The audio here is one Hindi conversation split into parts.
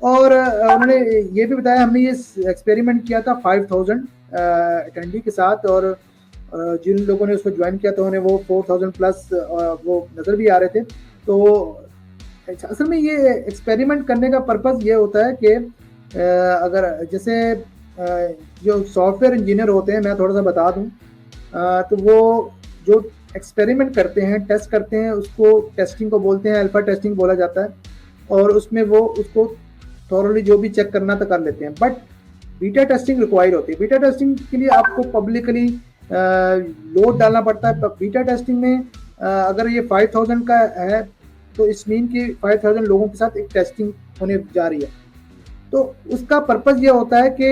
और उन्होंने ये भी बताया, हमने ये एक्सपेरिमेंट किया था 5000 अटेंडी के साथ, और जिन लोगों ने उसको ज्वाइन किया था उन्हें वो 4000 प्लस वो नज़र भी आ रहे थे। तो असल में ये एक्सपेरिमेंट करने का पर्पज़ ये होता है कि अगर जैसे जो सॉफ्टवेयर इंजीनियर होते हैं, मैं थोड़ा सा बता दूं, तो वो जो एक्सपेरिमेंट करते हैं, टेस्ट करते हैं, उसको टेस्टिंग को बोलते हैं, अल्फा टेस्टिंग बोला जाता है, और उसमें वो उसको थॉरली जो भी चेक करना तो कर लेते हैं। बट बीटा टेस्टिंग रिक्वायर होती है। बीटा टेस्टिंग के लिए आपको पब्लिकली लोड डालना पड़ता है। बीटा टेस्टिंग में अगर ये 5000 का है तो इस मीन की 5000 लोगों के साथ एक टेस्टिंग होने जा रही है। तो उसका पर्पज़ ये होता है कि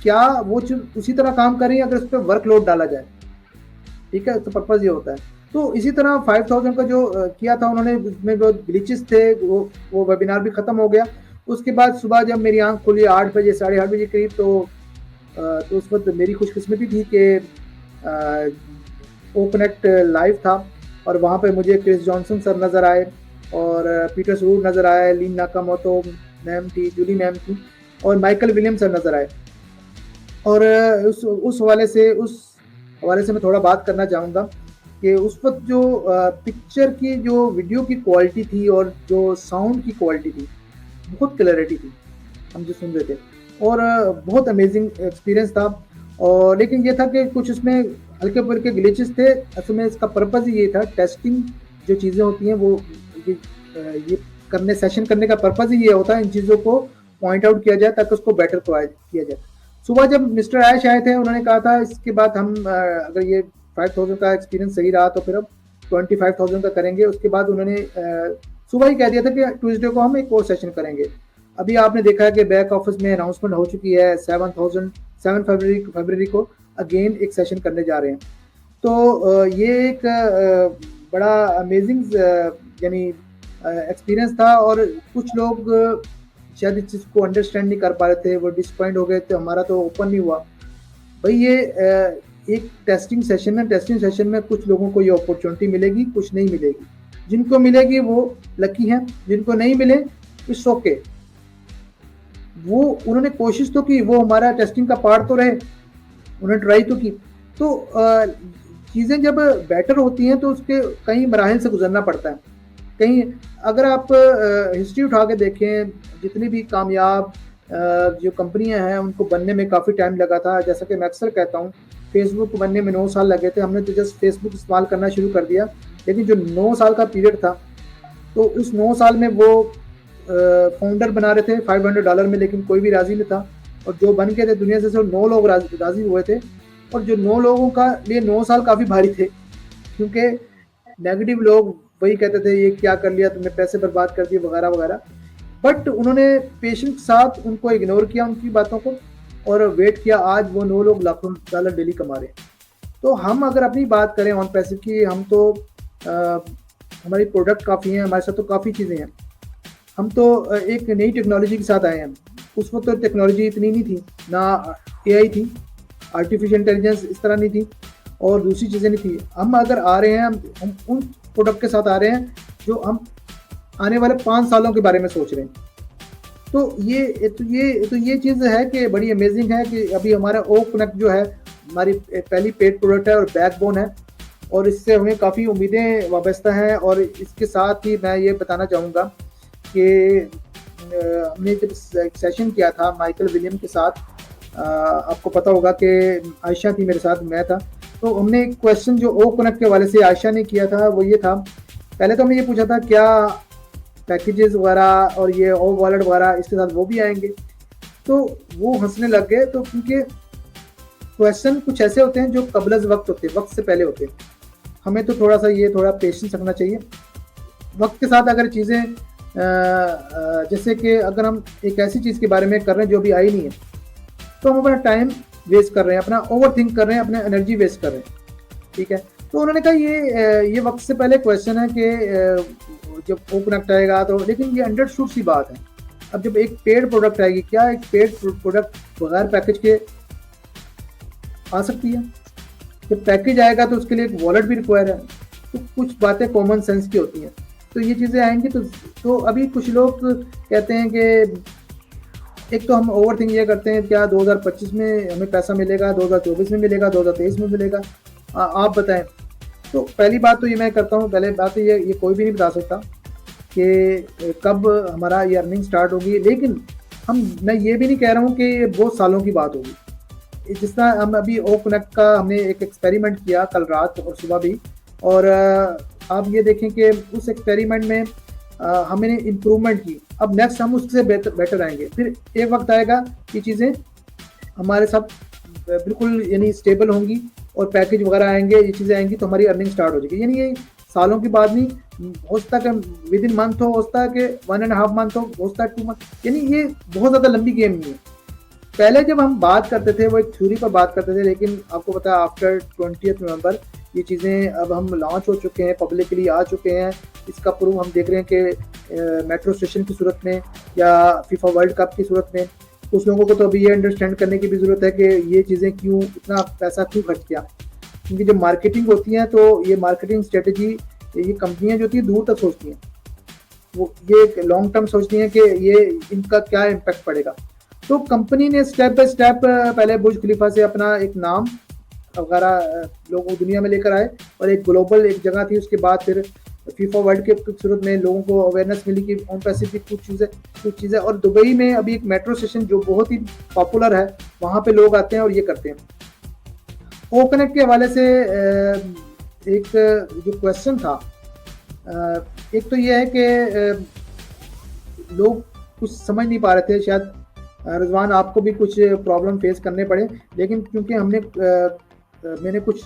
क्या वो उसी तरह काम कर रही है अगर उस पर वर्कलोड डाला जाए। ठीक है, तो पर्पज़ ये होता है। तो इसी तरह 5000 का जो किया था उन्होंने, उसमें जो ग्लिचेस थे वो वेबिनार भी ख़त्म हो गया। उसके बाद सुबह जब मेरी आंख खुली 8 बजे 8:30 बजे करीब, तो उस वक्त मेरी खुशकिस्मती थी कि ओ कनेक्ट लाइव था, और वहाँ पे मुझे क्रिस जॉनसन सर नज़र आए, और पीटर सरूर नज़र आए, लीन नाकामोटो मैम थी, जूली मैम थी, और माइकल विलियम सर नज़र आए। और उस हवाले से मैं थोड़ा बात करना चाहूँगा कि उस वक्त जो पिक्चर की, जो वीडियो की क्वालिटी थी और जो साउंड की क्वालिटी थी, बहुत क्लैरिटी थी हम जो सुन रहे थे, और बहुत अमेजिंग एक्सपीरियंस था। और लेकिन ये था कि कुछ उसमें हल्के फुल्के ग्लिचेस थे। असल में इसका पर्पज़ ही ये था, टेस्टिंग जो चीज़ें होती हैं वो ये सेशन करने का पर्पज़ ही ये होता है, इन चीज़ों को पॉइंट आउट किया जाए ताकि उसको बेटर किया जाए। सुबह जब मिस्टर ऐश आए थे, उन्होंने कहा था इसके बाद हम अगर ये 5000 का एक्सपीरियंस सही रहा तो फिर अब 25,000 का करेंगे। उसके बाद उन्होंने सुबह ही कह दिया था कि ट्यूसडे को हम एक और सेशन करेंगे। अभी आपने देखा है कि बैक ऑफिस में अनाउंसमेंट हो चुकी है, 7 फरवरी को अगेन एक सेशन करने जा रहे हैं। तो ये एक बड़ा अमेजिंग यानी एक्सपीरियंस था, और कुछ लोग शायद इस चीज़ को अंडरस्टैंड नहीं कर पा रहे थे, वो डिसपॉइंट हो गए थे, हमारा तो ओपन नहीं हुआ। भाई ये एक टेस्टिंग सेशन है, टेस्टिंग सेशन में कुछ लोगों को ये अपॉर्चुनिटी मिलेगी, कुछ नहीं मिलेगी। जिनको मिलेगी वो लकी हैं, जिनको नहीं मिले इट्स ओके। वो उन्होंने कोशिश तो की, वो हमारा टेस्टिंग का पार्ट तो रहे, उन्होंने ट्राई तो की। तो चीज़ें जब बेटर होती हैं तो उसके कई मराहिल से गुजरना पड़ता है। कहीं अगर आप हिस्ट्री उठा के देखें, जितनी भी कामयाब जो कंपनियां हैं उनको बनने में काफ़ी टाइम लगा था। जैसा कि मैं अक्सर कहता हूँ, फेसबुक बनने में 9 साल लगे थे। हमने तो जस्ट फेसबुक इस्तेमाल करना शुरू कर दिया, लेकिन जो 9 साल का पीरियड था, तो उस 9 साल में वो फाउंडर बना रहे थे $500 में, लेकिन कोई भी राज़ी नहीं था। और जो बन के थे दुनिया से सिर्फ 9 लोग राज़ी हुए थे, और जो 9 लोगों का लिए 9 साल काफ़ी भारी थे, क्योंकि नेगेटिव लोग वही कहते थे ये क्या कर लिया तुमने, पैसे बर्बाद कर दिए वगैरह वगैरह। बट उन्होंने पेशेंस के साथ उनको इग्नोर किया, उनकी बातों को, और वेट किया। आज वो 9 लोग लाखों डॉलर डेली कमा रहे हैं। तो हम अगर अपनी बात करें ऑन पैसे की, हम तो हमारी प्रोडक्ट काफ़ी हैं, हमारे साथ तो काफ़ी चीज़ें हैं। हम तो एक नई टेक्नोलॉजी के साथ आए हैं। उस वक्त तो टेक्नोलॉजी इतनी नहीं थी, ना AI थी, आर्टिफिशियल इंटेलिजेंस इस तरह नहीं थी, और दूसरी चीज़ें नहीं थी। हम अगर आ रहे हैं, हम उन प्रोडक्ट के साथ आ रहे हैं जो हम आने वाले 5 सालों के बारे में सोच रहे हैं। तो ये चीज़ है कि बड़ी अमेजिंग है कि अभी हमारा ओ कनेक्ट जो है हमारी पहली पेड प्रोडक्ट है और बैकबोन है, और इससे हमें काफ़ी उम्मीदें वाबस्ता हैं। और इसके साथ ही मैं ये बताना चाहूँगा कि हमने जब सेशन किया था माइकल विलियम के साथ, आपको पता होगा कि आयशा थी मेरे साथ, मैं था। तो हमने एक क्वेश्चन जो ओ कनेक्ट के हवाले से आयशा ने किया था वो ये था, पहले तो हमने ये पूछा था क्या पैकेजेस वगैरह और ये ओ वॉलेट वगैरह इसके साथ वो भी आएंगे। तो वो हंसने लग गए, तो क्योंकि क्वेश्चन कुछ ऐसे होते हैं जो कबल वक्त होते हैं, वक्त से पहले होते हैं। हमें तो थोड़ा पेशेंस रखना चाहिए वक्त के साथ। अगर चीज़ें जैसे कि अगर हम एक ऐसी चीज़ के बारे में कर रहे हैं जो अभी आई नहीं है, तो हम अपना टाइम वेस्ट कर रहे हैं, अपना ओवर थिंक कर रहे हैं, अपना एनर्जी वेस्ट कर रहे हैं। ठीक है, तो उन्होंने कहा ये वक्त से पहले क्वेश्चन है कि जब ओ कनेक्ट आएगा तो, लेकिन ये अंडरस्टूड सी बात है। अब जब एक पेड प्रोडक्ट आएगी, क्या एक पेड प्रोडक्ट बगैर पैकेज के आ सकती है? जब पैकेज आएगा तो उसके लिए एक वॉलेट भी रिक्वायर है। तो कुछ बातें कॉमन सेंस की होती हैं। तो ये चीज़ें आएंगी। तो अभी कुछ लोग कहते हैं कि एक तो हम ओवर थिंक ये करते हैं क्या 2025 में हमें पैसा मिलेगा, 2024 में मिलेगा, 2023 में मिलेगा, आप बताएं। तो पहली बात तो ये मैं करता हूँ, पहले बात तो ये कोई भी नहीं बता सकता कि कब हमारा ये अर्निंग स्टार्ट होगी, लेकिन मैं ये भी नहीं कह रहा हूँ कि ये बहुत सालों की बात होगी। जिस तरह हम अभी ओ कनेक्ट का हमने एक एक्सपेरिमेंट किया कल रात और सुबह भी, और आप ये देखें कि उस एक्सपेरिमेंट में हमने इम्प्रूवमेंट की। अब नेक्स्ट हम उससे बेटर आएंगे, फिर एक वक्त आएगा कि चीज़ें हमारे साथ बिल्कुल यानी स्टेबल होंगी और पैकेज वगैरह आएंगे, ये चीज़ें आएंगी तो हमारी अर्निंग स्टार्ट हो जाएगी। यानी ये सालों की बात नहीं, हो सकता है विद इन मंथ हो सकता है कि 1.5 मंथ हो सकता है 2 मंथ, यानी ये बहुत ज़्यादा लंबी गेम नहीं है। पहले जब हम बात करते थे वो एक थ्योरी पर बात करते थे, लेकिन आपको पता है आफ्टर 20 नवंबर ये चीज़ें अब हम लॉन्च हो चुके हैं, पब्लिकली आ चुके हैं। इसका प्रूफ हम देख रहे हैं कि मेट्रो स्टेशन की सूरत में या फीफा वर्ल्ड कप की सूरत में कुछ लोगों को तो अभी ये अंडरस्टैंड करने की भी ज़रूरत है कि ये चीज़ें क्यों, इतना पैसा क्यों खर्च किया। क्योंकि जब मार्केटिंग होती है तो ये मार्केटिंग स्ट्रेटजी, ये कंपनियां जो होती है दूर तक सोचती हैं, वो ये लॉन्ग टर्म सोचती हैं कि ये इनका क्या इम्पैक्ट पड़ेगा। तो कंपनी ने स्टेप बाय स्टेप पहले बुर्ज खलीफा से अपना एक नाम वगैरह लोगों दुनिया में लेकर आए, और एक ग्लोबल एक जगह थी। उसके बाद फिर फीफा वर्ल्ड कप की सूरत में लोगों को अवेयरनेस मिली कि ऑन पैसिफिक कुछ चीज़ें, और दुबई में अभी एक मेट्रो स्टेशन जो बहुत ही पॉपुलर है, वहाँ पे लोग आते हैं और ये करते हैं। ओ कनेक्ट के हवाले से एक जो क्वेश्चन था, एक तो ये है कि लोग कुछ समझ नहीं पा रहे थे, शायद रिजवान आपको भी कुछ प्रॉब्लम फेस करने पड़े, लेकिन क्योंकि मैंने कुछ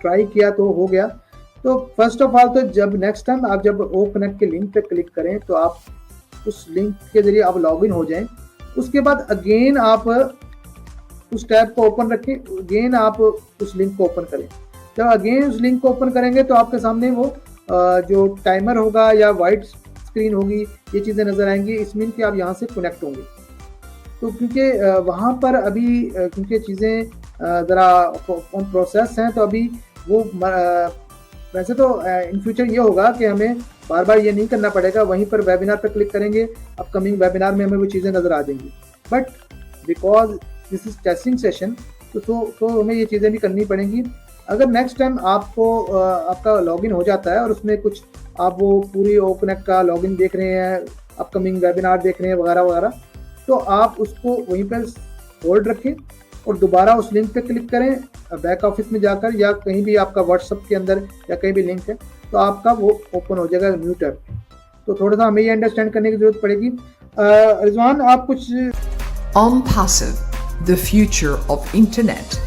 ट्राई किया तो हो गया। तो फर्स्ट ऑफ ऑल तो जब नेक्स्ट टाइम आप जब ओ कनेक्ट के लिंक पे क्लिक करें तो आप उस लिंक के जरिए आप लॉगिन हो जाएं। उसके बाद अगेन आप उस टैब को ओपन रखें, अगेन आप उस लिंक को ओपन करें। जब अगेन उस लिंक को ओपन करेंगे तो आपके सामने वो जो टाइमर होगा या वाइट स्क्रीन होगी, ये चीज़ें नज़र आएंगी। इस मीन कि आप यहाँ से कनेक्ट होंगे। तो क्योंकि वहाँ पर अभी क्योंकि चीज़ें ज़रा ऑन प्रोसेस हैं, तो अभी वो वैसे तो इन फ्यूचर ये होगा कि हमें बार बार ये नहीं करना पड़ेगा, वहीं पर वेबिनार पर क्लिक करेंगे, अपकमिंग वेबिनार में हमें वो चीज़ें नज़र आ जाएंगी। But because this is testing session, तो हमें ये चीज़ें भी करनी पड़ेंगी। अगर नेक्स्ट टाइम आपको आपका लॉगिन हो जाता है और उसमें कुछ आप वो पूरी ओ कनेक्ट का लॉगिन देख रहे हैं, अपकमिंग वेबिनार देख रहे हैं वगैरह वगैरह, तो आप उसको वहीं पर होल्ड रखें और दोबारा उस लिंक पे क्लिक करें बैक ऑफिस में जाकर, या कहीं भी आपका व्हाट्सएप के अंदर या कहीं भी लिंक है तो आपका वो ओपन हो जाएगा न्यू टैब। तो थोड़ा सा हमें ये अंडरस्टैंड करने की जरूरत पड़ेगी। रिजवान आप कुछ OnPassive, the future of internet.